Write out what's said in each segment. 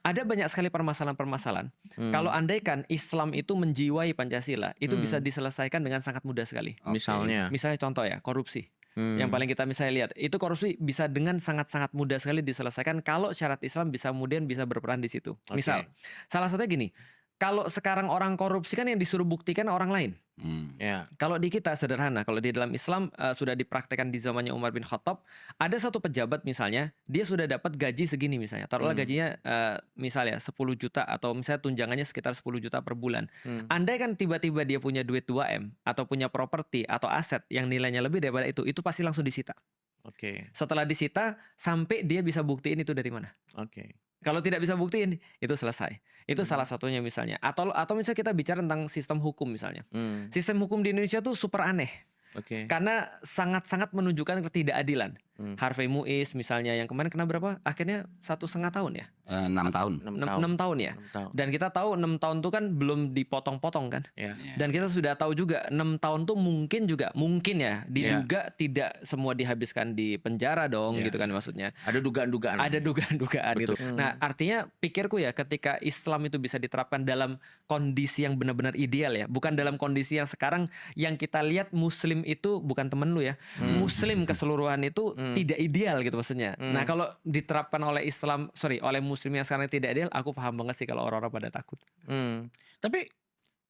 Ada banyak sekali permasalahan-permasalahan. Kalau andaikan Islam itu menjiwai Pancasila, itu bisa diselesaikan dengan sangat mudah sekali. Misalnya. Misalnya contoh ya, korupsi. Yang paling kita misalnya lihat, itu korupsi bisa dengan sangat-sangat mudah sekali diselesaikan kalau syarat Islam bisa kemudian bisa berperan di situ. Misal, salah satunya gini, kalau sekarang orang korupsi kan yang disuruh buktikan orang lain. Ya. Kalau di kita sederhana, kalau di dalam Islam sudah dipraktekkan di zamannya Umar bin Khattab, ada satu pejabat misalnya, dia sudah dapat gaji segini misalnya. Taruhlah gajinya misalnya 10 juta atau misalnya tunjangannya sekitar 10 juta per bulan. Andai kan tiba-tiba dia punya duit 2M atau punya properti atau aset yang nilainya lebih daripada itu pasti langsung disita. Setelah disita, sampai dia bisa buktiin itu dari mana. Kalau tidak bisa buktiin, itu selesai. Itu salah satunya misalnya. Atau misalnya kita bicara tentang sistem hukum misalnya. Sistem hukum di Indonesia tuh super aneh. Karena sangat-sangat menunjukkan ketidakadilan. Harvey Muiz misalnya yang kemarin kena berapa? Akhirnya 1,5 tahun ya? 6 tahun. 6 tahun ya? Dan kita tahu 6 tahun itu kan belum dipotong-potong kan? Dan kita sudah tahu juga 6 tahun tuh mungkin ya diduga tidak semua dihabiskan di penjara dong gitu kan maksudnya. Ada dugaan-dugaan. Ada dugaan-dugaan gitu. Nah, artinya pikirku ya ketika Islam itu bisa diterapkan dalam kondisi yang benar-benar ideal ya, bukan dalam kondisi yang sekarang yang kita lihat Muslim itu bukan temen lu ya. Muslim keseluruhan itu tidak ideal gitu maksudnya. Nah, kalau diterapkan oleh oleh Muslim yang sekarang tidak ideal, aku paham banget sih kalau orang-orang pada takut. Tapi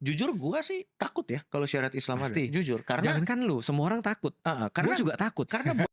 jujur gua sih takut ya kalau syarat Islam Pasti. ada. Jujur, karena Jangankan lu, semua orang takut. karena Gua juga takut. Karena